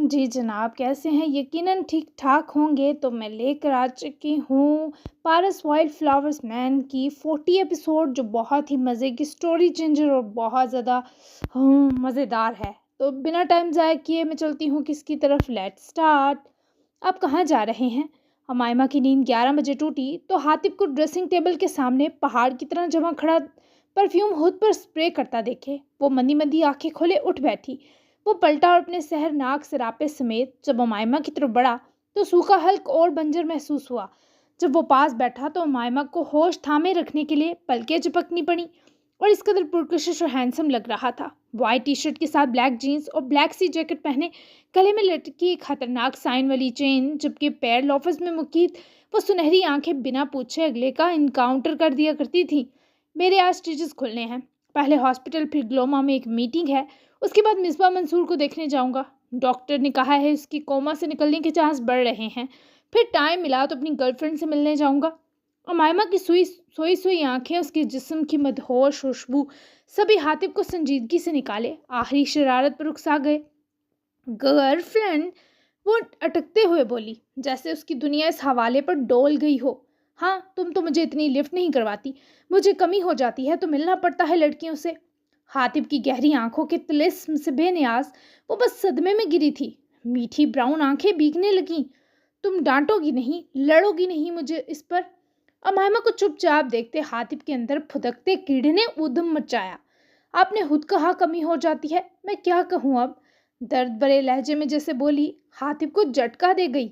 जी जनाब, कैसे हैं? यकीनन ठीक-ठाक होंगे। तो मैं लेकर आ चुकी हूँ पारस वाइल्ड फ्लावर्स मैन की 40 एपिसोड, जो बहुत ही मज़े की स्टोरी चेंजर और बहुत ज़्यादा मज़ेदार है। तो बिना टाइम ज़ाया किए मैं चलती हूँ किसकी तरफ। Let's start. आप कहाँ जा रहे हैं? हमायमा की नींद 11 बजे टूटी तो हातिब को ड्रेसिंग टेबल के सामने पहाड़ की तरह जमा खड़ा परफ्यूम हुद पर स्प्रे करता देखे वो मंदी मंदी आंखें खोले उठ बैठी। वो पलटा और अपने सहर नाक सरापे समेत जब उमायमा की तरफ बढ़ा तो सूखा हल्क और बंजर महसूस हुआ। जब वो पास बैठा तो उमायमा को होश थामे रखने के लिए पलकें चिपकनी पड़ी और इस कदर पुरकशिश और हैंडसम लग रहा था। वाइट टी शर्ट के साथ ब्लैक जीन्स और ब्लैक सी जैकेट पहने, गले में लटकी एक खतरनाक साइन वाली चेन, जबकि पैर लॉफर्स में मुकीद वो सुनहरी आंखें बिना पूछे अगले का इनकाउंटर कर दिया करती थी। मेरे आज स्टिचेस खुलने हैं, पहले हॉस्पिटल फिर ग्लोमा में एक मीटिंग है, उसके बाद मिसबा मंसूर को देखने जाऊंगा। डॉक्टर ने कहा है उसकी कोमा से निकलने के चांस बढ़ रहे हैं। फिर टाइम मिला तो अपनी गर्लफ्रेंड से मिलने जाऊंगा। उमायमा की सोई सोई सोई आंखें, उसके जिस्म की मदहोश खुशबू, सभी हातिब को संजीदगी से निकाले आखिरी शरारत पर उकसा गए। गर्लफ्रेंड? वो अटकते हुए बोली, जैसे उसकी दुनिया इस हवाले पर डोल गई हो। हाँ, तुम तो मुझे इतनी लिफ्ट नहीं करवाती। मुझे कमी हो जाती है तो मिलना पड़ता है लड़कियों से। हातिब की गहरी आंखों के तिलिस्म से बेनियाज वो बस सदमे में गिरी थी। मीठी ब्राउन आंखें भीगने लगीं। तुम डांटोगी नहीं, लड़ोगी नहीं मुझे इस पर? अमायमा को चुपचाप देखते हातिब के अंदर फुदकते कीड़े ने ऊधम मचाया। आपने खुद कहा कमी हो जाती है, मैं क्या कहूँ अब? दर्द भरे लहजे में जैसे बोली, हातिब को झटका दे गई।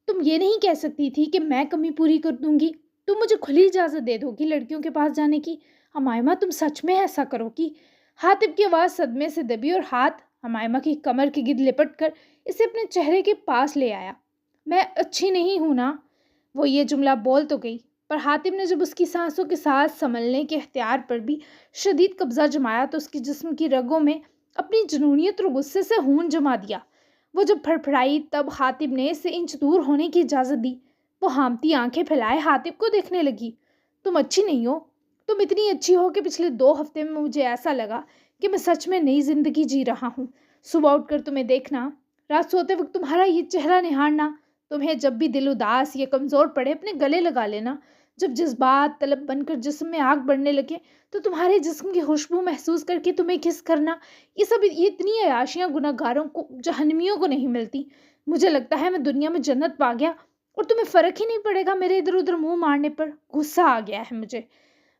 तुम ये नहीं कह सकती थी कि मैं कमी पूरी कर दूंगी? तुम मुझे खुली इजाज़त दे दोगी लड़कियों के पास जाने की? हमायमा, तुम सच में ऐसा करोगी? हातिब की आवाज़ सदमे से दबी और हाथ हमायमा की कमर के गिर्द लिपट कर इसे अपने चेहरे के पास ले आया। मैं अच्छी नहीं हूं ना? वो ये जुमला बोल तो गई, पर हातिब ने जब उसकी सांसों के साथ संभलने के इख्तियार पर भी शदीद कब्जा जमाया तो उसकी जिस्म की रगों में अपनी जुनूनियत और गुस्से से खून जमा दिया। वो जब फड़फड़ाई तब हातिब ने इसे इंच दूर होने की इजाज़त दी। वो हामती आंखें फैलाए हातिब को देखने लगी। तुम अच्छी नहीं हो। तुम इतनी अच्छी हो कि पिछले 2 हफ्ते में मुझे ऐसा लगा कि मैं सच में नई जिंदगी जी रहा हूँ। सुबह उठकर तुम्हें देखना, रात सोते वक्त तुम्हारा ये चेहरा निहारना, तुम्हें जब भी दिल उदास या कमज़ोर पड़े अपने गले लगा लेना। जब जज्बात तलब बनकर जिस्म में आग बढ़ने लगे तो तुम्हारे जिस्म की खुशबू महसूस करके तुम्हें किस करना। ये इतनी अयाशियाँ गुनहगारों को, जहन्नमियों को नहीं मिलती। मुझे लगता है मैं दुनिया में जन्नत पा गया और तुम्हें फ़र्क ही नहीं पड़ेगा मेरे इधर उधर मुंह मारने पर। गुस्सा आ गया है मुझे।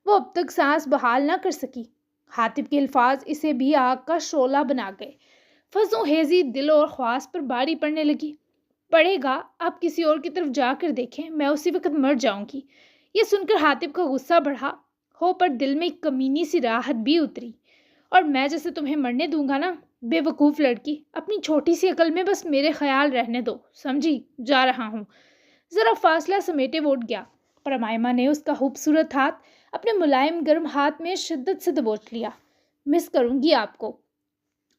वो अब तक सांस बहाल ना कर सकी। हातिब के अल्फाज इसे भी आग का शोला बना गए। फजों हेजी दिल और ख्वास पर बारी पड़ने लगी। पड़ेगा? आप किसी और की तरफ जाकर देखें, मैं उसी वक्त मर जाऊंगी। ये सुनकर हातिब का गुस्सा बढ़ा हो, पर दिल में एक कमीनी सी राहत भी उतरी। और मैं जैसे तुम्हें मरने दूंगा ना? बेवकूफ़ लड़की, अपनी छोटी सी अकल में बस मेरे ख्याल रहने दो, समझी? जा रहा हूँ। ज़रा फासला समेटे वो उठ गया, पर अमायमा ने उसका खूबसूरत हाथ अपने मुलायम गर्म हाथ में शिद्दत से दबोच लिया। मिस करूंगी आपको।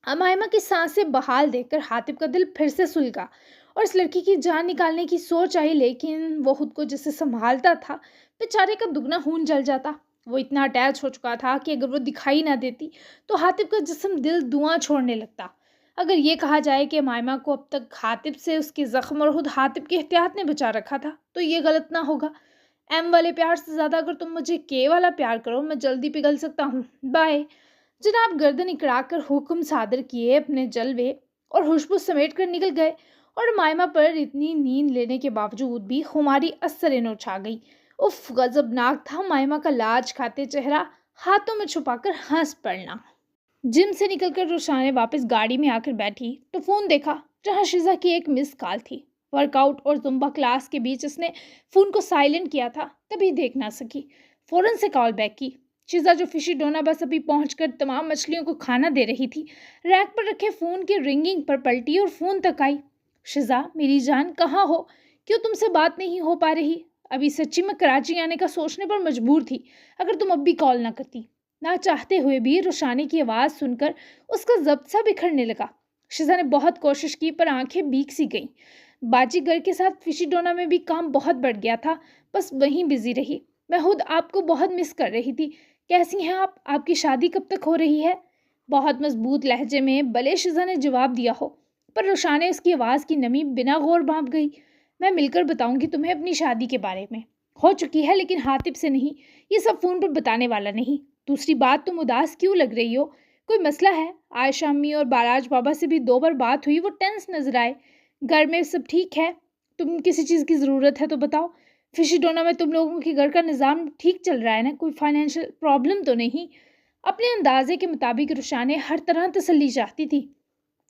अमायमा की सांसें बहाल देखकर हातिब का दिल फिर से सुलगा और इस लड़की की जान निकालने की सोच आई, लेकिन वो खुद को जिससे संभालता था बेचारे का दुगना खून जल जाता। वो इतना अटैच हो चुका था कि अगर वो दिखाई ना देती तो हातिब का जिस्म दिल धुआं छोड़ने लगता। अगर ये कहा जाए कि अमायमा को अब तक हातिब से उसके ज़ख्म और खुद हातिब के एहतियात ने बचा रखा था तो ये गलत ना होगा। एम वाले प्यार से ज़्यादा अगर तुम मुझे के वाला प्यार करो, मैं जल्दी पिघल सकता हूँ। बाय। जनाब गर्दन इकड़ाकर हुक्म सादर किए, अपने जलवे और खुशबू समेट कर निकल गए। और मायमा पर इतनी नींद लेने के बावजूद भी खुमारी असर नो छा गई। उफ, गजबनाक था मायमा का लाज खाते चेहरा, हाथों में छुपाकर हंस पड़ना। जिम से निकलकर रुशाने वापस गाड़ी में आकर बैठी तो फ़ोन देखा, जहां शिजा की एक मिस कॉल थी। वर्कआउट और जुम्बा क्लास के बीच उसने फ़ोन को साइलेंट किया था, तभी देख ना सकी। फ़ौरन से कॉल बैक की। शिजा जो फिशी डोना बस अभी पहुंचकर तमाम मछलियों को खाना दे रही थी, रैक पर रखे फ़ोन के रिंगिंग पर पलटी और फ़ोन तक आई। शिजा मेरी जान, कहाँ हो? क्यों तुमसे बात नहीं हो पा रही? अभी सच्ची में कराची आने का सोचने पर मजबूर थी, अगर तुम अब भी कॉल ना करती। ना चाहते हुए भी रुशानी की आवाज़ सुनकर उसका जब्त सा बिखरने लगा। शिजा ने बहुत कोशिश की पर आंखें भीग सी गईं। बाजीगर के साथ फिशी डोना में भी काम बहुत बढ़ गया था, बस वहीं बिजी रही। मैं खुद आपको बहुत मिस कर रही थी। कैसी हैं आप? आपकी शादी कब तक हो रही है? बहुत मजबूत लहजे में भले शिजा ने जवाब दिया हो, پر روشانے اس کی آواز کی نمی بنا غور بھانپ گئی۔ میں مل کر بتاؤں گی تمہیں اپنی شادی کے بارے میں، ہو چکی ہے لیکن حاتب سے نہیں، یہ سب فون پر بتانے والا نہیں۔ دوسری بات، تم اداس کیوں لگ رہی ہو؟ کوئی مسئلہ ہے؟ عائشہ امی اور باراج بابا سے بھی 2 بار بات ہوئی، وہ ٹینس نظر آئے۔ گھر میں سب ٹھیک ہے؟ تم کسی چیز کی ضرورت ہے تو بتاؤ۔ فشی ڈونا میں تم لوگوں کے گھر کا نظام ٹھیک چل رہا ہے نا؟ کوئی فائنینشیل پرابلم تو نہیں؟ اپنے اندازے کے مطابق روشانے ہر طرح تسلی چاہتی تھی۔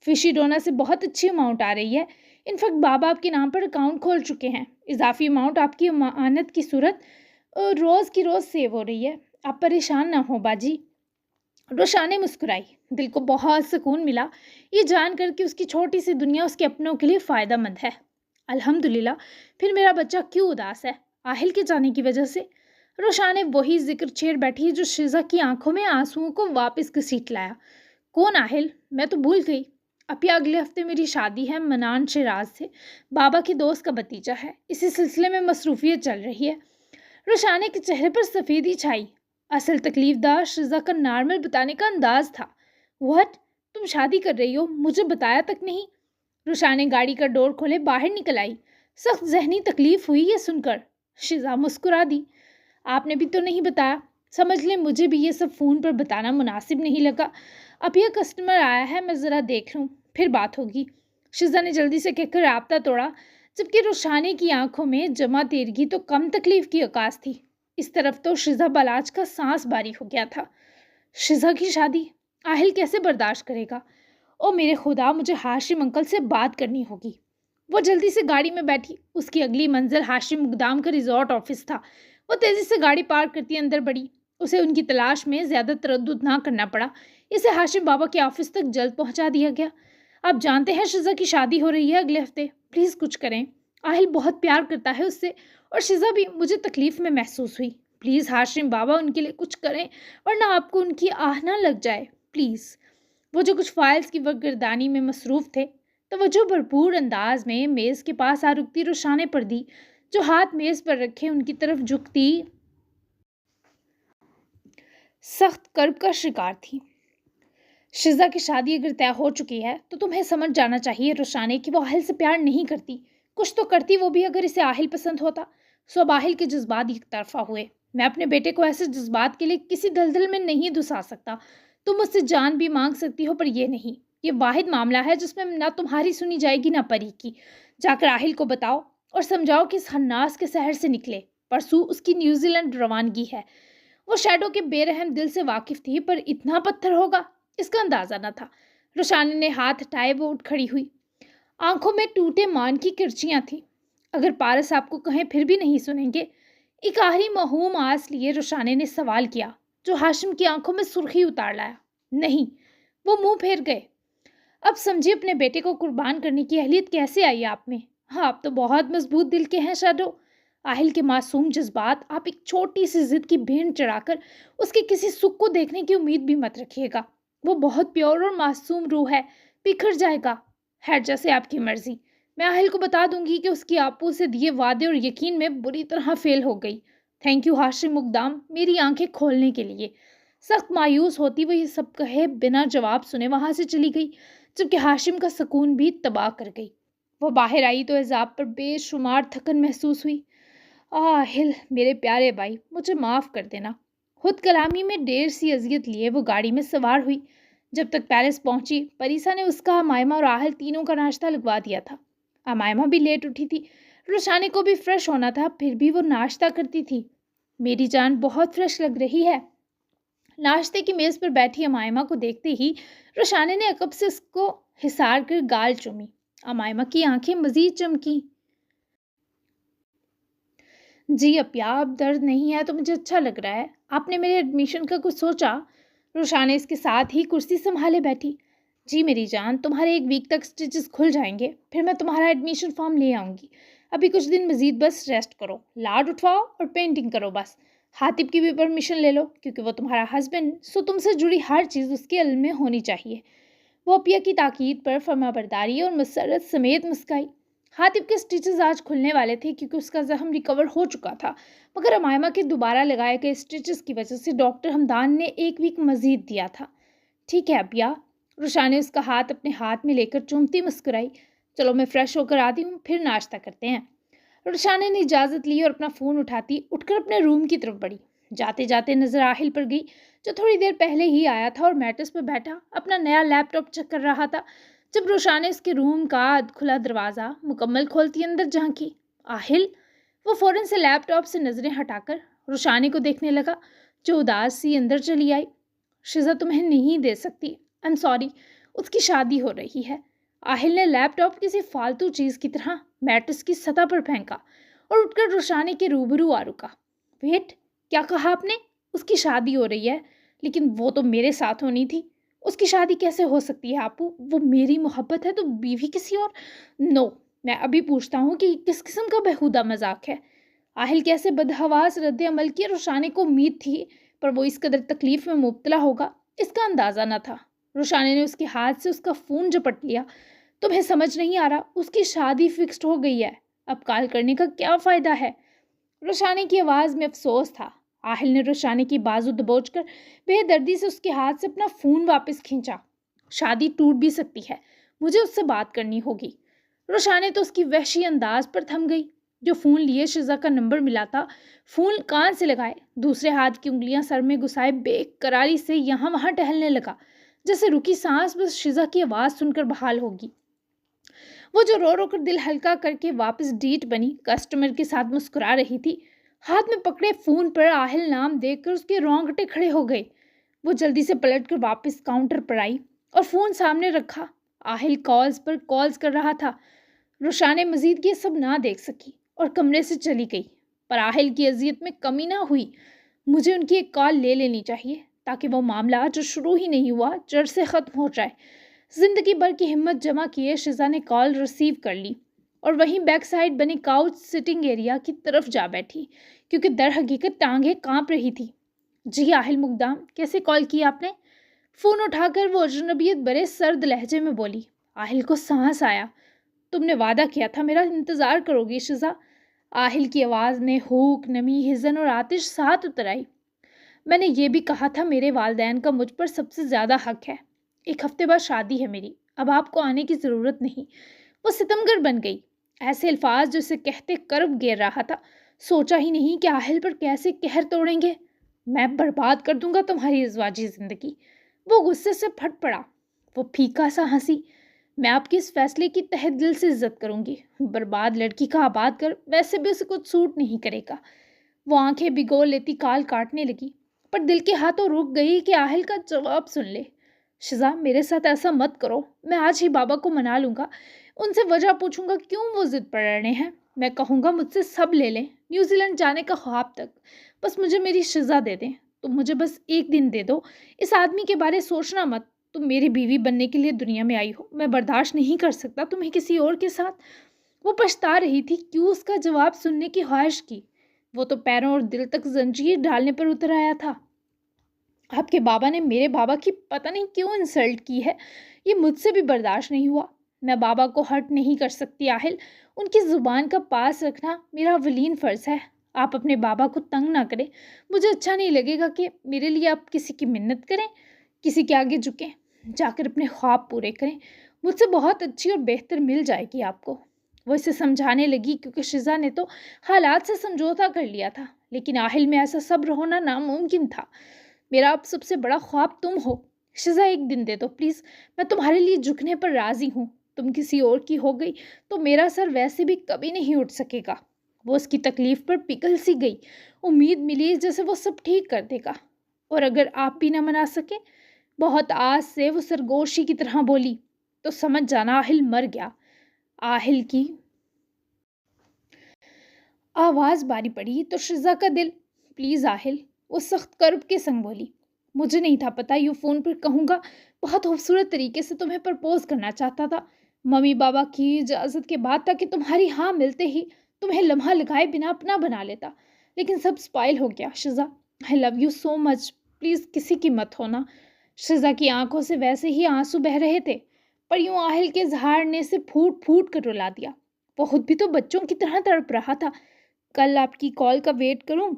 فشی ڈونا سے بہت اچھی اماؤنٹ آ رہی ہے، انفیکٹ بابا آپ کے نام پر اکاؤنٹ کھول چکے ہیں، اضافی اماؤنٹ آپ کی امانت کی صورت روز کی روز سیو ہو رہی ہے، آپ پریشان نہ ہو باجی۔ روشانے مسکرائی، دل کو بہت سکون ملا یہ جان کر کہ اس کی چھوٹی سی دنیا اس کے اپنوں کے لیے فائدہ مند ہے۔ الحمدللہ، پھر میرا بچہ کیوں اداس ہے؟ آہل کے جانے کی وجہ سے؟ روشانے وہی ذکر چھیڑ بیٹھی جو شیزا کی آنکھوں میں آنسوؤں کو واپس گھسیٹ لایا۔ کون آہل؟ میں تو بھول گئی۔ اپیا اگلے ہفتے میری شادی ہے منان شیراز سے، بابا کی دوست کا بھتیجا ہے، اسی سلسلے میں مصروفیت چل رہی ہے۔ روشانے کے چہرے پر سفیدی چھائی۔ اصل تکلیف دار شیزا کا نارمل بتانے کا انداز تھا۔ وٹ؟ تم شادی کر رہی ہو؟ مجھے بتایا تک نہیں؟ روشانے گاڑی کا ڈور کھولے باہر نکل آئی۔ سخت ذہنی تکلیف ہوئی یہ سن کر۔ شیزا مسکرا دی۔ آپ نے بھی تو نہیں بتایا۔ سمجھ لیں مجھے بھی یہ سب فون پر بتانا مناسب نہیں لگا۔ اب یہ کسٹمر آیا ہے، میں ذرا دیکھ لوں، پھر بات ہوگی۔ شیزا نے جلدی سے کہہ کر رابطہ توڑا، جبکہ روشانے کی آنکھوں میں جمع تیرگی تو کم تکلیف کی عکاس تھی۔ اس طرف تو شیزا بالاج کا سانس باری ہو گیا تھا۔ شیزا کی شادی آہل کیسے برداشت کرے گا؟ او میرے خدا، مجھے ہاشم انکل سے بات کرنی ہوگی۔ وہ جلدی سے گاڑی میں بیٹھی۔ اس کی اگلی منزل ہاشم مقدام کا ریزورٹ آفس تھا۔ وہ تیزی سے گاڑی پارک کرتی اندر بڑھی۔ اسے ان کی تلاش میں زیادہ تردد نہ کرنا پڑا، اسے ہاشم بابا کے آفس تک جلد پہنچا دیا گیا۔ آپ جانتے ہیں شیزا کی شادی ہو رہی ہے اگلے ہفتے، پلیز کچھ کریں، آہل بہت پیار کرتا ہے اس سے، اور شیزا بھی۔ مجھے تکلیف میں محسوس ہوئی، پلیز ہاشم بابا ان کے لیے کچھ کریں ورنہ آپ کو ان کی آہ نہ لگ جائے، پلیز۔ وہ جو کچھ فائلز کی گردانی میں مصروف تھے، توجہ بھرپور انداز میں میز کے پاس آ رکتی روشانے پر دی، جو ہاتھ میز پر رکھے ان کی طرف جھکتی سخت کرب کا شکار تھی۔ شیزا کی شادی اگر طے ہو چکی ہے تو تمہیں سمجھ جانا چاہیے روشانے کہ وہ آہل سے پیار نہیں کرتی، کچھ تو کرتی وہ بھی اگر اسے آہل پسند ہوتا۔ سو اب آہل کے جذبات ایک طرفہ ہوئے، میں اپنے بیٹے کو ایسے جذبات کے لیے کسی دلدل میں نہیں دھسا سکتا۔ تم مجھ سے جان بھی مانگ سکتی ہو پر یہ نہیں، یہ واحد معاملہ ہے جس میں نہ تمہاری سنی جائے گی نہ پری کی۔ جا کر آہل کو بتاؤ اور سمجھاؤ کہ اس ہناس کے شہر سے نکلے، پرسوں اس کی نیوزی لینڈ روانگی ہے۔ وہ شیڈو کے بے رحم دل سے واقف تھی، پر اتنا پتھر ہوگا اس کا اندازہ نہ تھا۔ روشانے نے ہاتھ ہٹائے، وہ اٹھ کھڑی ہوئی، آنکھوں میں ٹوٹے مان کی کرچیاں تھیں۔ اگر پارس آپ کو کہیں پھر بھی نہیں سنیں گے؟ ایک آخری موہوم آس لیے روشانے نے سوال کیا، جو ہاشم کی آنکھوں میں سرخی اتار لایا۔ نہیں، وہ منہ پھیر گئے۔ اب سمجھے اپنے بیٹے کو قربان کرنے کی اہلیت کیسے آئی آپ میں؟ ہاں، آپ تو بہت مضبوط دل کے ہیں شیڈو۔ آہل کے معصوم جذبات آپ ایک چھوٹی سی ضد کی بھینٹ چڑھا کر اس کے کسی سکھ کو دیکھنے کی امید بھی مت رکھیے گا۔ وہ بہت پیور اور معصوم روح ہے، بکھر جائے گا۔ خیر، جیسے آپ کی مرضی۔ میں آہل کو بتا دوں گی کہ اس کی آپو سے دیے وعدے اور یقین میں بری طرح فیل ہو گئی۔ تھینک یو ہاشم مقدام، میری آنکھیں کھولنے کے لیے۔ سخت مایوس ہوتی وہ یہ سب کہے بنا جواب سنے وہاں سے چلی گئی، جبکہ ہاشم کا سکون بھی تباہ کر گئی۔ وہ باہر آئی تو عذاب پر بے شمار تھکن محسوس ہوئی۔ آہل، میرے پیارے بھائی، مجھے معاف کر دینا۔ خود کلامی میں ڈیر سی اذیت لیے وہ گاڑی میں سوار ہوئی۔ جب تک پیلس پہنچی، پریسا نے اس کا امائمہ اور آہل تینوں کا ناشتہ لگوا دیا تھا۔ امائمہ بھی لیٹ اٹھی تھی، روشانے کو بھی فریش ہونا تھا، پھر بھی وہ ناشتہ کرتی تھی۔ میری جان بہت فریش لگ رہی ہے۔ ناشتے کی میز پر بیٹھی امائمہ کو دیکھتے ہی روشانے نے عقب سے اس کو حصار کر گال چومی۔ امائمہ کی آنکھیں مزید چمکی۔ جی اپیا، اب درد نہیں ہے تو مجھے اچھا لگ رہا ہے۔ آپ نے میرے ایڈمیشن کا کچھ سوچا؟ روشانے اس کے ساتھ ہی کرسی سنبھالے بیٹھی۔ جی میری جان، تمہارے 1 ویک تک سٹیچز کھل جائیں گے، پھر میں تمہارا ایڈمیشن فارم لے آؤں گی۔ ابھی کچھ دن مزید بس ریسٹ کرو، لاڈ اٹھواؤ اور پینٹنگ کرو بس۔ حاتب کی بھی پرمیشن لے لو، کیونکہ وہ تمہارا ہسبینڈ، سو تم سے جڑی ہر چیز اس کے علم میں ہونی چاہیے۔ وہ اپیا کی تاکید پر فرما برداری اور مسرت سمیت مسکائی۔ حاتب کے سٹیچز آج کھلنے والے تھے کیونکہ اس کا زخم ریکور ہو چکا تھا، مگر امائمہ کے دوبارہ لگائے گئے سٹیچز کی وجہ سے ڈاکٹر ہمدان نے 1 ویک مزید دیا تھا۔ ٹھیک ہے اپیا، रुशा ने उसका हाथ अपने हाथ में लेकर चूमती मुस्कुराई। चलो मैं फ्रेश होकर आती हूँ, फिर नाश्ता करते हैं। रुशाने ने इजाज़त ली और अपना फ़ोन उठाती उठकर अपने रूम की तरफ बढ़ी। जाते जाते नज़र आहिल पर गई, जो थोड़ी देर पहले ही आया था और मैट्रेस पर बैठा अपना नया लैपटॉप चेक कर रहा था। जब रुशा ने उसके रूम का खुला दरवाज़ा मुकम्मल खोलती अंदर झांकी, आहिल! वो फ़ौरन से लैपटॉप से नज़रें हटाकर रुशाने को देखने लगा, जो उदास सी अंदर चली आई। शिज़ा तुम्हें नहीं दे सकती, आई एम सॉरी, उसकी शादी हो रही है। आहिल ने लैपटॉप किसी फालतू चीज़ की तरह मैट्रेस की सतह पर फेंका और उठकर रुशाने के रूबरू आ रुका। वेट, क्या कहा आपने? उसकी शादी हो रही है, लेकिन वो तो मेरे साथ होनी थी। उसकी शादी कैसे हो सकती है आपू? वो मेरी मोहब्बत है तो बीवी किसी और? नो, मैं अभी पूछता हूँ कि किस किस्म का बेहुदा मजाक है। आहिल कैसे बदहवास रद्द अमल की रुशाने को उम्मीद थी, पर वो इस कदर तकलीफ में मुब्तला होगा इसका अंदाज़ा न था। रुशाने ने उसके हाथ से उसका फ़ोन झपट लिया। तुम्हें समझ नहीं आ रहा, उसकी शादी फिक्स्ड हो गई है, अब कॉल करने का क्या फ़ायदा है? रुशाने की आवाज़ में अफसोस था। आहिल ने रुशाने की बाजू दबोचकर बेदर्दी से उसके हाथ से अपना फ़ोन वापस खींचा। शादी टूट भी सकती है, मुझे उससे बात करनी होगी। रुशाने तो उसकी वहशी अंदाज पर थम गई। जो फ़ोन लिए शिज़ा का नंबर मिला था, फ़ोन कान से लगाए, दूसरे हाथ की उंगलियां सर में घुसाए बेकरारी से यहाँ वहाँ टहलने लगा, जैसे रुकी सांस बस शिज़ा की आवाज़ सुनकर बहाल होगी। वो जो रो रो कर दिल हल्का करके वापस डीट बनी कस्टमर के साथ मुस्कुरा रही थी, हाथ में पकड़े फ़ोन पर आहिल नाम देखकर उसके रोंगटे खड़े हो गए। वो जल्दी से पलट कर वापस काउंटर पर आई और फ़ोन सामने रखा। आहिल कॉल्स पर कॉल्स कर रहा था। रुशाने मजीद ये सब ना देख सकी और कमरे से चली गई, पर आहिल की अजियत में कमी ना हुई। मुझे उनकी एक कॉल ले लेनी चाहिए ताकि वो मामला जो शुरू ही नहीं हुआ जड़ से ख़त्म हो जाए। जिंदगी भर की हिम्मत जमा किए शिजा ने कॉल रिसीव कर ली और वहीं बैक साइड बने काउच सिटिंग एरिया की तरफ जा बैठी, क्योंकि दर हकीकत टांगें कांप रही थी। जी आहिल मुकदाम, कैसे कॉल किया आपने? फ़ोन उठाकर वो अजनबियत भरे सर्द लहजे में बोली। आहिल को सांस आया। तुमने वादा किया था मेरा इंतज़ार करोगी शिजा। आहिल की आवाज़ में हुक, नमी, हिजन और आतिश साथ उतर आई। मैंने ये भी कहा था मेरे वालिदैन का मुझ पर सबसे ज़्यादा हक है। एक हफ्ते बाद शादी है मेरी, अब आपको आने की ज़रूरत नहीं। वो सितमगर बन गई। ऐसे अल्फाज जिसे कहते कर्ब गिर रहा था। सोचा ही नहीं कि आहिल पर कैसे कहर तोड़ेंगे। मैं बर्बाद कर दूंगा तुम्हारी इज़वाजी ज़िंदगी। वो गुस्से से फट पड़ा। वो फीका सा हंसी। मैं आपकी इस फैसले की तहे दिल से इज्जत करूंगी। बर्बाद लड़की का आबाद कर वैसे भी उसे कुछ सूट नहीं करेगा। वो आंखें भिगो लेती काल काटने लगी, पर दिल के हाथों रुक गई कि आहिल का जवाब सुन ले। शिजा, मेरे साथ ऐसा मत करो। मैं आज ही बाबा को मना लूँगा, उनसे वजह पूछूंगा क्यों वो ज़िद पर रहे हैं। मैं कहूँगा मुझसे सब ले लें, न्यूजीलैंड जाने का ख्वाब तक। बस मुझे मेरी शिजा दे दें। तुम मुझे बस एक दिन दे दो। इस आदमी के बारे सोचना मत। तुम मेरी बीवी बनने के लिए दुनिया में आई हो। मैं बर्दाश्त नहीं कर सकता तुम्हें किसी और के साथ। वो पछता रही थी क्यों उसका जवाब सुनने की ख्वाहिश की। वो तो पैरों और दिल तक जंजीर डालने पर उतर आया था। आपके बाबा ने मेरे बाबा की पता नहीं क्यों इंसल्ट की है, ये मुझसे भी बर्दाश्त नहीं हुआ। मैं बाबा को हर्ट नहीं कर सकती आहिल। उनकी ज़ुबान का पास रखना मेरा वलीन फ़र्ज़ है। आप अपने बाबा को तंग ना करें। मुझे अच्छा नहीं लगेगा कि मेरे लिए आप किसी की मिन्नत करें, किसी के आगे झुकें। जाकर अपने ख्वाब पूरे करें। मुझसे बहुत अच्छी और बेहतर मिल जाएगी आपको। वो इसे समझाने लगी, क्योंकि शिजा ने तो हालात से समझौता कर लिया था, लेकिन आहिल में ऐसा सब्र होना नामुमकिन था। मेरा अब सबसे बड़ा ख्वाब तुम हो। शिजा, एक दिन दे दो प्लीज़। मैं तुम्हारे लिए झुकने पर राज़ी हूँ। तुम किसी और की हो गई तो मेरा सर वैसे भी कभी नहीं उठ सकेगा। वो उसकी तकलीफ़ पर पिघल सी गई। उम्मीद मिली जैसे वो सब ठीक कर देगा। और अगर आप भी ना मना सके, बहुत आस से वो सरगोशी की तरह बोली, तो समझ जाना आहिल मर गया। आहिल की आवाज़ बारी पड़ी तो शिजा का दिल, प्लीज़ आहिल, वो सख्त कर्ब के संग बोली। मुझे नहीं था पता यूँ फ़ोन पर कहूँगा। बहुत खूबसूरत तरीके से तुम्हें प्रपोज़ करना चाहता था। मम्मी पापा की इजाज़त के बाद था कि तुम्हारी हाँ मिलते ही तुम्हें लम्हा लगाए बिना अपना बना लेता, लेकिन सब स्पॉइल हो गया। Shiza, I love you so much. Please किसी की मत होना। शिजा की आंखों से वैसे ही आंसू बह रहे थे, पर यूँ आहिल के झाड़ने से फूट फूट कर रुला दिया। वो खुद भी तो बच्चों की तरह तड़प रहा था। कल आपकी कॉल का वेट करूं?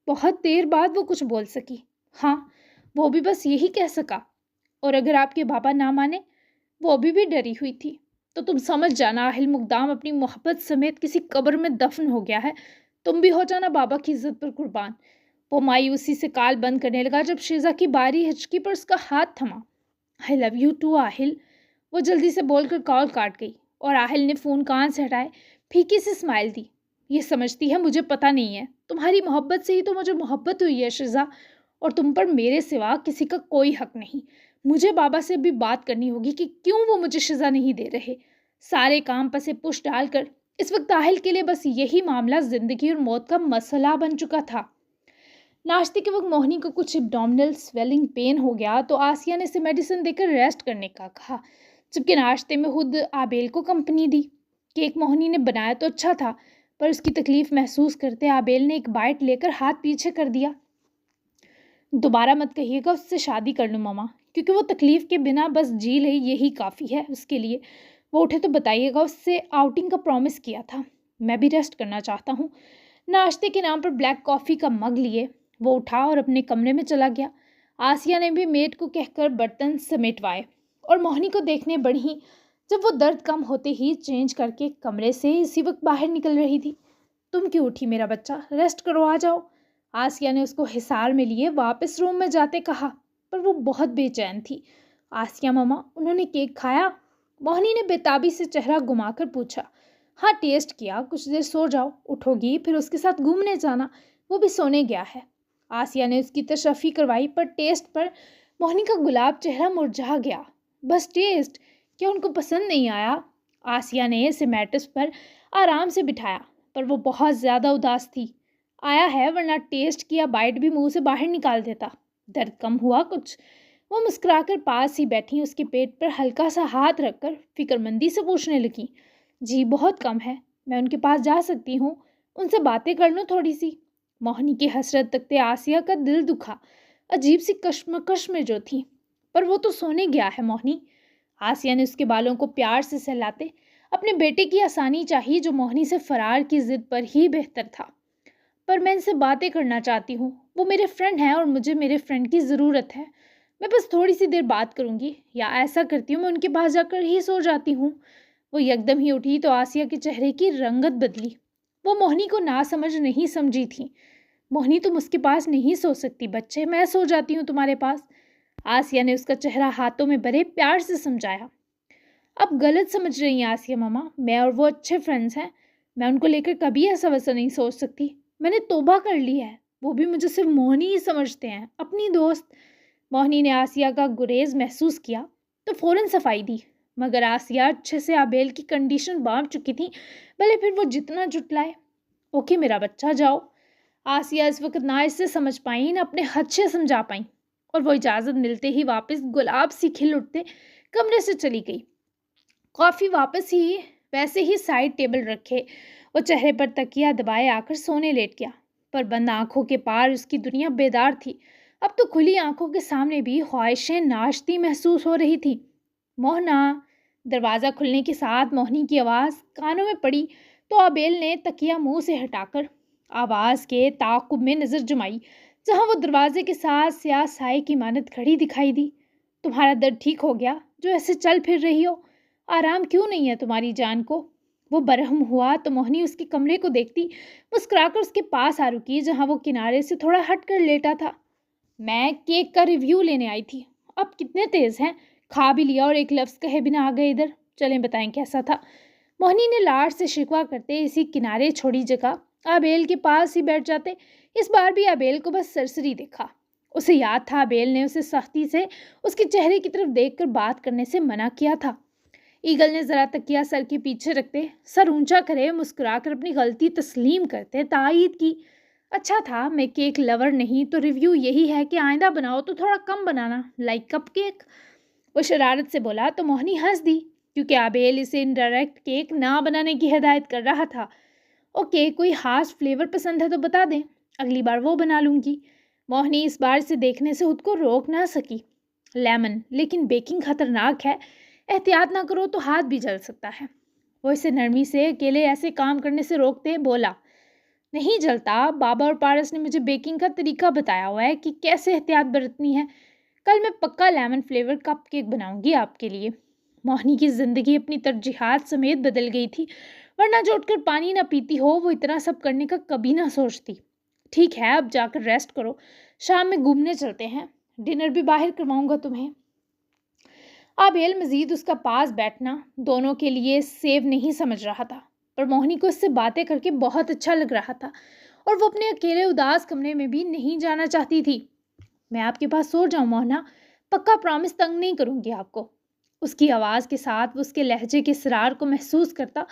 बहुत देर बाद वो कुछ बोल सकी। हाँ, वो भी बस यही कह सका। और अगर आपके पापा ना माने, वो अभी भी डरी हुई थी, तो तुम समझ जाना आहिल मुकदाम अपनी मोहब्बत समेत किसी कब्र में दफन हो गया है। तुम भी हो जाना बाबा की इज्जत पर कुर्बान। वो मायूसी से कॉल बंद करने लगा। जब शीजा की बारी हिचकी पर उसका हाथ थमा। I love you too Aahil, वो जल्दी से बोलकर कॉल काट गई और आहिल ने फ़ोन कान से हटाए फीकी से स्माइल दी। ये समझती है मुझे पता नहीं है, तुम्हारी मोहब्बत से ही तो मुझे मोहब्बत हुई है शीजा, और तुम पर मेरे सिवा किसी का कोई हक नहीं। मुझे बाबा से भी बात करनी होगी कि क्यों वो मुझे सज़ा नहीं दे रहे। सारे काम पर से पुश डालकर इस वक्त आहिल के लिए बस यही मामला ज़िंदगी और मौत का मसला बन चुका था। नाश्ते के वक्त मोहिनी को कुछ एब्डोमिनल स्वेलिंग पेन हो गया तो आसिया ने इसे मेडिसिन देकर रेस्ट करने का कहा, जबकि नाश्ते में खुद आबेल को कंपनी दी। केक मोहिनी ने बनाया तो अच्छा था, पर उसकी तकलीफ़ महसूस करते आबेल ने एक बाइट लेकर हाथ पीछे कर दिया। दोबारा मत कहिएगा उससे शादी कर लूँ मामा, क्योंकि वो तकलीफ़ के बिना बस जी ले यही काफ़ी है उसके लिए। वो उठे तो बताइएगा, उससे आउटिंग का प्रॉमिस किया था। मैं भी रेस्ट करना चाहता हूँ। नाश्ते के नाम पर ब्लैक कॉफ़ी का मग लिए वो उठा और अपने कमरे में चला गया। आसिया ने भी मेड को कहकर बर्तन समेटवाए और मोहिनी को देखने बढ़ी, जब वो दर्द कम होते ही चेंज करके कमरे से इसी वक्त बाहर निकल रही थी। तुम क्यों उठी मेरा बच्चा, रेस्ट करो, आ जाओ। आसिया ने उसको हिसार में लिए वापस रूम में जाते कहा, पर वो बहुत बेचैन थी। आसिया मामा, उन्होंने केक खाया? मोहिनी ने बेताबी से चेहरा घुमाकर पूछा। हाँ, टेस्ट किया। कुछ देर सो जाओ, उठोगी फिर उसके साथ घूमने जाना, वो भी सोने गया है। आसिया ने उसकी तशफ़ी करवाई, पर टेस्ट पर मोहिनी का गुलाब चेहरा मुरझा गया। बस टेस्ट, क्या उनको पसंद नहीं आया? आसिया ने इसे मैट्रेस पर आराम से बिठाया, पर वो बहुत ज़्यादा उदास थी। आया है, वरना टेस्ट किया बाइट भी मुंह से बाहर निकाल देता। दर्द कम हुआ कुछ? वो मुस्कुराकर पास ही बैठी उसके पेट पर हल्का सा हाथ रखकर फिक्रमंदी से पूछने लगी। जी बहुत कम है, मैं उनके पास जा सकती हूँ, उनसे बातें कर लूँ थोड़ी सी। मोहिनी की हसरत तकते आसिया का दिल दुखा, अजीब सी कश्मकश में जो थी। पर वो तो सोने गया है मोहिनी। आसिया ने उसके बालों को प्यार से सहलाते अपने बेटे की आसानी चाहिए, जो मोहिनी से फरार की जिद पर ही बेहतर था। पर मैं इनसे बातें करना चाहती हूँ, वो मेरे फ्रेंड हैं और मुझे मेरे फ्रेंड की ज़रूरत है। मैं बस थोड़ी सी देर बात करूँगी, या ऐसा करती हूँ मैं उनके पास जाकर ही सो जाती हूँ। वो यकदम ही उठी तो आसिया के चेहरे की रंगत बदली। वो मोहिनी को ना समझ नहीं समझी थी। मोहिनी, तुम उसके पास नहीं सो सकती बच्चे, मैं सो जाती हूँ तुम्हारे पास। आसिया ने उसका चेहरा हाथों में भरे प्यार से समझाया। अब गलत समझ रही हैं आसिया मामा, मैं और वो अच्छे फ्रेंड्स हैं। मैं उनको लेकर कभी ऐसा वैसा नहीं सोच सकती। मैंने तौबा कर ली है, वो भी मुझे सिर्फ मोहिनी ही समझते हैं, अपनी दोस्त। मोहिनी ने आसिया का गुरेज महसूस किया तो फ़ौरन सफाई दी, मगर आसिया अच्छे से आबेल की कंडीशन बांट चुकी थी, भले फिर वो जितना जुटलाए। ओके मेरा बच्चा, जाओ। आसिया इस वक्त ना इससे समझ पाई ना अपने हद से समझा पाई, और वो इजाज़त मिलते ही वापस गुलाब सी खिल उठते कमरे से चली गई। कॉफ़ी वापस ही वैसे ही साइड टेबल रखे वो चेहरे पर तकिया दबाए आकर सोने लेट गया, पर बंद आंखों के पार उसकी दुनिया बेदार थी। अब तो खुली आंखों के सामने भी ख्वाहिशें नाचती महसूस हो रही थी। मोहना। दरवाज़ा खुलने के साथ मोहिनी की आवाज़ कानों में पड़ी तो आबेल ने तकिया मुंह से हटाकर आवाज़ के ताक़ुब में नज़र जमाई, जहाँ वो दरवाजे के साथ स्याह साए की मानद खड़ी दिखाई दी। तुम्हारा दर्द ठीक हो गया, जो ऐसे चल फिर रही हो? आराम क्यों नहीं है तुम्हारी जान को? वो बरहम हुआ तो मोहिनी उसके कमरे को देखती मुस्कुराकर उसके पास आ रुकी, जहाँ वो किनारे से थोड़ा हट कर लेटा था। मैं केक का रिव्यू लेने आई थी। अब कितने तेज़ हैं, खा भी लिया और एक लफ्ज़ कहे बिना आ गए इधर। चलें बताएं कैसा था। मोहिनी ने लाड से शिकवा करते इसी किनारे छोड़ी जगह आबेल के पास ही बैठ जाते। इस बार भी आबेल को बस सरसरी देखा। उसे याद था आबेल ने उसे सख्ती से उसके चेहरे की तरफ देखकर बात करने से मना किया था। ईगल ने ज़रा तकिया सर के पीछे रखते सर ऊंचा करे मुस्कुराकर अपनी गलती तस्लीम करते तायीद की। अच्छा था, मैं केक लवर नहीं, तो रिव्यू यही है कि आइंदा बनाओ तो थोड़ा कम बनाना, लाइक कप केक। वो शरारत से बोला तो मोहिनी हंस दी, क्योंकि आबेल इसे इनडायरेक्ट केक ना बनाने की हिदायत कर रहा था। ओके, कोई खास फ्लेवर पसंद है तो बता दें, अगली बार वो बना लूँगी। मोहिनी इस बार से देखने से खुद को रोक ना सकी। लेमन, लेकिन बेकिंग खतरनाक है, एहतियात ना करो तो हाथ भी जल सकता है। वो इसे नरमी से अकेले ऐसे काम करने से रोकते बोला, नहीं जलता, बाबा और पारस ने मुझे बेकिंग का तरीका बताया हुआ है कि कैसे एहतियात बरतनी है। کل میں پکا لیمن فلیور کپ کیک بناؤں گی آپ کے لیے۔ موہنی کی زندگی اپنی ترجیحات سمیت بدل گئی تھی، ورنہ جو اٹھ کر پانی نہ پیتی ہو وہ اتنا سب کرنے کا کبھی نہ سوچتی۔ ٹھیک ہے، اب جا کر ریسٹ کرو، شام میں گھومنے چلتے ہیں، ڈنر بھی باہر کرواؤں گا تمہیں۔ آبیل مزید اس کا پاس بیٹھنا دونوں کے لیے سیو نہیں سمجھ رہا تھا، پر موہنی کو اس سے باتیں کر کے بہت اچھا لگ رہا تھا اور وہ اپنے اکیلے اداس کمرے میں بھی نہیں جانا چاہتی تھی۔ میں آپ کے پاس سو جاؤں موہنا، پکا پرامس، تنگ نہیں کروں گی آپ کو۔ اس کی آواز کے ساتھ وہ اس کے لہجے کے اسرار کو محسوس کرتا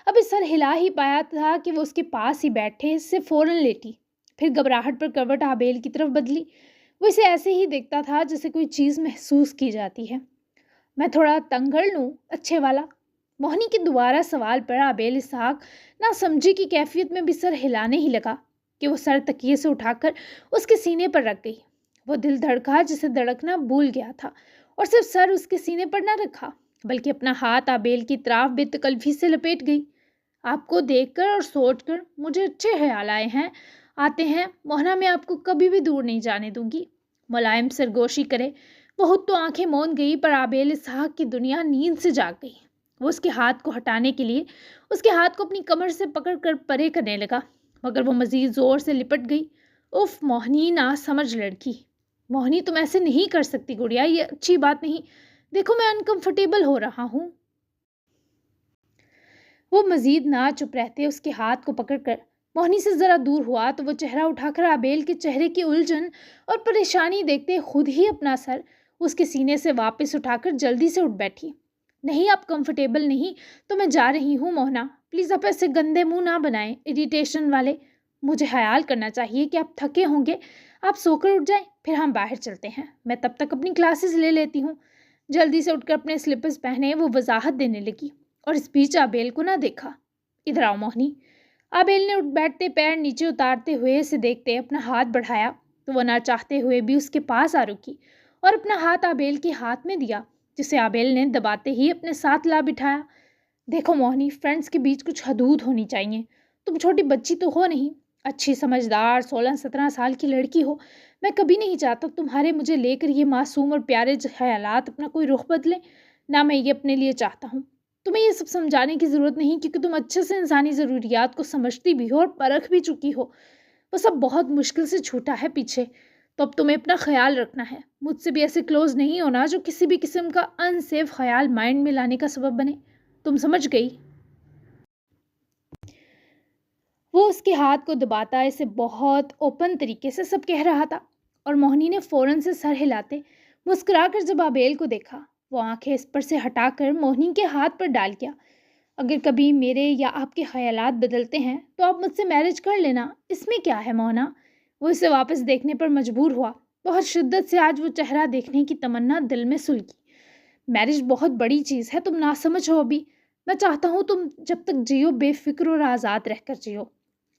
ابھی سر ہلا ہی پایا تھا کہ وہ اس کے پاس ہی بیٹھے اس سے فوراً لیٹی، پھر گھبراہٹ پر کروٹ آبیل کی طرف بدلی۔ وہ اسے ایسے ہی دیکھتا تھا جیسے کوئی چیز محسوس کی جاتی ہے۔ میں تھوڑا تنگ کر لوں اچھے والا؟ موہنی کے دوبارہ سوال پر آبیل اسحاق نہ سمجھی کی کیفیت میں بھی سر ہلانے ہی لگا کہ وہ سر تکیے سے اٹھا کر اس کے سینے پر رکھ گئی۔ وہ دل دھڑکا جسے دھڑکنا بھول گیا تھا، اور صرف سر اس کے سینے پر نہ رکھا بلکہ اپنا ہاتھ آبیل کی طرف بے تکلفی سے لپیٹ گئی۔ آپ کو دیکھ کر اور سوچ کر مجھے اچھے خیال آتے ہیں موہنا، میں آپ کو کبھی بھی دور نہیں جانے دوں گی۔ ملائم سرگوشی کرے بہت تو آنکھیں موند گئی، پر آبیل اسحاق کی دنیا نیند سے جاگ گئی۔ وہ اس کے ہاتھ کو ہٹانے کے لیے اس کے ہاتھ کو اپنی کمر سے پکڑ کر پرے کرنے لگا، مگر وہ مزید زور سے لپٹ گئی۔ اف موہنی، نہ سمجھ لڑکی! موہنی، تم ایسے نہیں کر سکتی گڑیا، یہ اچھی بات نہیں، دیکھو میں انکمفرٹیبل ہو رہا ہوں۔ وہ مزید نہ چپ رہتے اس کے ہاتھ کو پکڑ کر موہنی سے ذرا دور ہوا تو وہ چہرہ اٹھا کر آبیل کے چہرے کی الجھن اور پریشانی دیکھتے خود ہی اپنا سر اس کے سینے سے واپس اٹھا کر جلدی سے اٹھ بیٹھی۔ نہیں، آپ کمفرٹیبل نہیں تو میں جا رہی ہوں موہنا، پلیز آپ ایسے گندے منہ نہ بنائیں اریٹیشن والے۔ مجھے خیال کرنا چاہیے کہ آپ تھکے ہوں گے، آپ سو کر اٹھ جائیں، پھر ہم باہر چلتے ہیں، میں تب تک اپنی کلاسز لے لیتی ہوں۔ جلدی سے اٹھ کر اپنے سلپرز پہنے وہ وضاحت دینے لگی، اور اس بیچ آبیل کو نہ دیکھا۔ ادھر آؤ موہنی۔ آبیل نے اٹھ بیٹھتے پیر نیچے اتارتے ہوئے اسے دیکھتے اپنا ہاتھ بڑھایا تو وہ نہ چاہتے ہوئے بھی اس کے پاس آ رکی اور اپنا ہاتھ آبیل کے ہاتھ میں دیا، جسے آبیل نے دباتے ہی اپنے ساتھ لا بٹھایا۔ دیکھو موہنی، فرینڈس کے بیچ کچھ حدود ہونی چاہیے، تم چھوٹی بچی تو ہو نہیں، اچھی سمجھدار 16-17 سال کی لڑکی ہو۔ میں کبھی نہیں چاہتا تمہارے مجھے لے کر یہ معصوم اور پیارے خیالات اپنا کوئی رخ بدلیں، نہ میں یہ اپنے لیے چاہتا ہوں۔ تمہیں یہ سب سمجھانے کی ضرورت نہیں، کیونکہ تم اچھے سے انسانی ضروریات کو سمجھتی بھی ہو اور پرکھ بھی چکی ہو۔ وہ سب بہت مشکل سے چھوٹا ہے پیچھے، تو اب تمہیں اپنا خیال رکھنا ہے، مجھ سے بھی ایسے کلوز نہیں ہونا جو کسی بھی قسم کا ان سیف خیال مائنڈ میں لانے کا سبب بنے، تم سمجھ گئی؟ وہ اس کے ہاتھ کو دباتا اسے بہت اوپن طریقے سے سب کہہ رہا تھا، اور موہنی نے فوراً سے سر ہلاتے مسکرا کر جب آبیل کو دیکھا، وہ آنکھیں اس پر سے ہٹا کر موہنی کے ہاتھ پر ڈال گیا۔ اگر کبھی میرے یا آپ کے خیالات بدلتے ہیں تو آپ مجھ سے میرج کر لینا، اس میں کیا ہے موہنا؟ وہ اسے واپس دیکھنے پر مجبور ہوا، بہت شدت سے آج وہ چہرہ دیکھنے کی تمنا دل میں سلگی۔ میرج بہت بڑی چیز ہے، تم نہ سمجھ ہو ابھی، میں چاہتا ہوں تم جب تک جیو بے فکر اور آزاد رہ کر جیو۔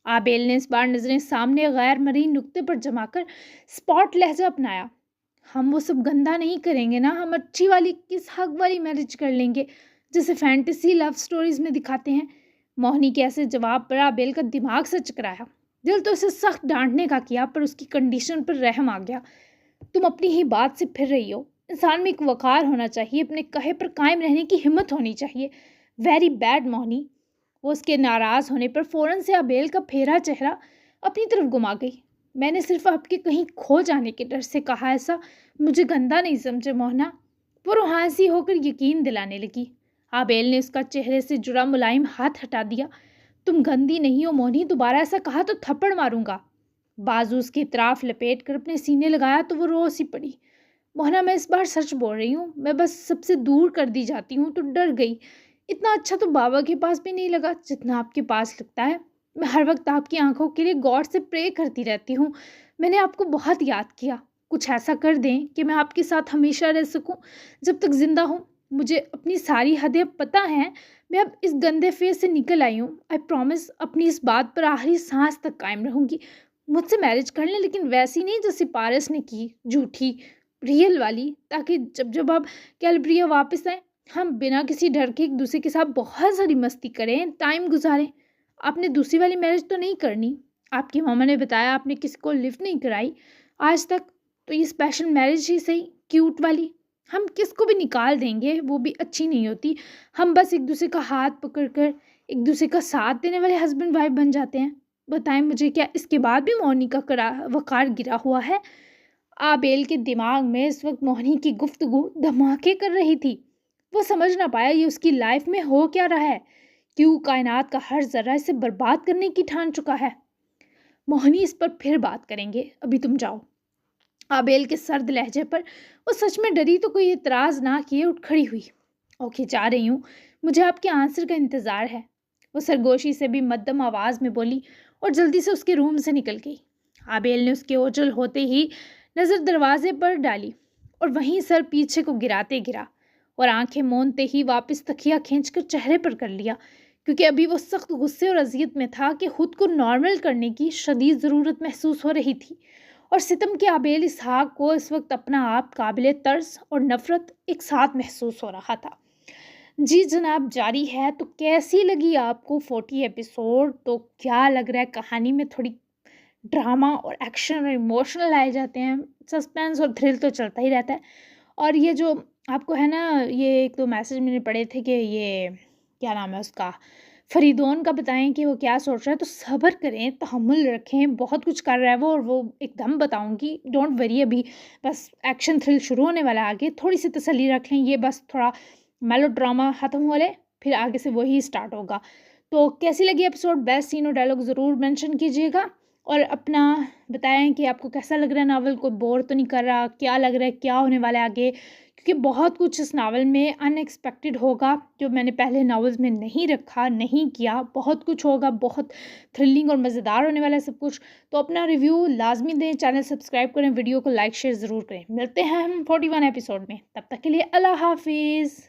آبیل نے اس بار نظریں سامنے غیر مرئی نقطے پر جما کر سپاٹ لہجہ اپنایا۔ ہم وہ سب گندا نہیں کریں گے نا، ہم اچھی والی کس حق والی میرج کر لیں گے جسے فینٹیسی لو سٹوریز میں دکھاتے ہیں۔ موہنی کے ایسے جواب پر آبیل کا دماغ سے چکرایا، دل تو اسے سخت ڈانٹنے کا کیا، پر اس کی کنڈیشن پر رحم آ گیا۔ تم اپنی ہی بات سے پھر رہی ہو، انسان میں ایک وقار ہونا چاہیے، اپنے کہے پر قائم رہنے کی ہمت ہونی چاہیے۔ Very bad Mohini. وہ اس کے ناراض ہونے پر فوراً سے آبیل کا پھیرا چہرہ اپنی طرف گھما گئی۔ میں نے صرف آپ کے کہیں کھو جانے کے ڈر سے کہا، ایسا مجھے گندا نہیں سمجھے موہنا، وہ روحانسی ہو کر یقین دلانے لگی۔ آبیل نے اس کا چہرے سے جڑا ملائم ہاتھ ہٹا دیا۔ تم گندی نہیں ہو موہنی، دوبارہ ایسا کہا تو تھپڑ ماروں گا۔ بازو اس کی اطراف لپیٹ کر اپنے سینے لگایا تو وہ رو سی پڑی۔ موہنا، میں اس بار سچ بول رہی ہوں، میں بس سب سے دور کر دی جاتی ہوں تو ڈر گئی۔ اتنا اچھا تو بابا کے پاس بھی نہیں لگا جتنا آپ کے پاس لگتا ہے۔ میں ہر وقت آپ کی آنکھوں کے لیے گاڈ سے پرے کرتی رہتی ہوں، میں نے آپ کو بہت یاد کیا، کچھ ایسا کر دیں کہ میں آپ کے ساتھ ہمیشہ رہ سکوں جب تک زندہ ہوں۔ مجھے اپنی ساری حدیں پتہ ہیں، میں اب اس گندے فیز سے نکل آئی ہوں۔ آئی پرومس اپنی اس بات پر آخری سانس تک قائم رہوں گی۔ مجھ سے میرج کر لیں، لیکن ویسی نہیں جیسے پارس نے کی، جھوٹی، ریئل والی، تاکہ جب آپ کیلیبریا واپس آئیں ہم بنا کسی ڈر کے ایک دوسرے کے ساتھ بہت ساری مستی کریں، ٹائم گزاریں۔ آپ نے دوسری والی میرج تو نہیں کرنی؟ آپ کی ماما نے بتایا آپ نے کسی کو لفٹ نہیں کرائی آج تک، تو یہ اسپیشل میرج ہی صحیح، کیوٹ والی. ہم کس کو بھی نکال دیں گے, وہ بھی اچھی نہیں ہوتی. ہم بس ایک دوسرے کا ہاتھ پکڑ کر ایک دوسرے کا ساتھ دینے والے ہسبینڈ وائف بن جاتے ہیں. بتائیں مجھے, کیا اس کے بعد بھی مونی کا وقار گرا ہوا ہے؟ آبیل کے دماغ میں اس وقت مونی کی گفتگو دھماکے کر رہی تھی. وہ سمجھ نہ پایا یہ اس کی لائف میں ہو کیا رہا ہے. کیوں کائنات کا ہر ذرہ اسے برباد کرنے کی ٹھان چکا ہے. مونی اس پر پھر بات کریں گے, ابھی تم جاؤ. آبیل کے سرد لہجے پر وہ سچ میں ڈری تو کوئی اعتراض نہ کیے اٹھ کھڑی ہوئی. اوکے, جا رہی ہوں, مجھے آپ کے آنسر کا انتظار ہے. وہ سرگوشی سے بھی مدھم آواز میں بولی اور جلدی سے اس کے روم سے نکل گئی. آبیل نے اس کے اوجل ہوتے ہی نظر دروازے پر ڈالی اور وہیں سر پیچھے کو گراتے گرا اور آنکھیں مونتے ہی واپس تکیہ کھینچ کر چہرے پر کر لیا, کیونکہ ابھی وہ سخت غصے اور اذیت میں تھا کہ خود کو نارمل کرنے کی شدید ضرورت محسوس ہو رہی تھی. اور ستم کے آبیل اسحاق کو اس وقت اپنا آپ قابل ترس اور نفرت ایک ساتھ محسوس ہو رہا تھا. جی جناب, جاری ہے. تو کیسی لگی آپ کو 40 ایپیسوڈ؟ تو کیا لگ رہا ہے, کہانی میں تھوڑی ڈرامہ اور ایکشن اور ایموشنل لائے جاتے ہیں, سسپینس اور تھرل تو چلتا ہی رہتا ہے. اور یہ جو آپ کو ہے نا, یہ ایک دو میسج میں نے پڑھے تھے کہ یہ کیا نام ہے اس کا, فریدون کا, بتائیں کہ وہ کیا سوچ رہا ہے. تو صبر کریں, تحمل رکھیں, بہت کچھ کر رہا ہے وہ, اور وہ ایک دم بتاؤں گی, ڈونٹ وری. ابھی بس ایکشن تھرل شروع ہونے والا ہے, آگے تھوڑی سی تسلی رکھ لیں. یہ بس تھوڑا میلو ڈرامہ ختم ہو لے, پھر آگے سے وہی اسٹارٹ ہوگا. تو کیسی لگی ایپیسوڈ؟ بیسٹ سین اور ڈائلاگ ضرور مینشن کیجیے گا, اور اپنا بتائیں کہ آپ کو کیسا لگ رہا ہے ناول, کو بور تو نہیں کر رہا, کیا لگ رہا ہے کیا ہونے والا ہے آگے, کیونکہ بہت کچھ اس ناول میں ان ایکسپیکٹڈ ہوگا جو میں نے پہلے ناولز میں نہیں رکھا, نہیں کیا. بہت کچھ ہوگا, بہت تھرلنگ اور مزیدار ہونے والا ہے سب کچھ. تو اپنا ریویو لازمی دیں, چینل سبسکرائب کریں, ویڈیو کو لائک شیئر ضرور کریں. ملتے ہیں ہم 41 ایپیسوڈ میں, تب تک کے لیے اللہ حافظ.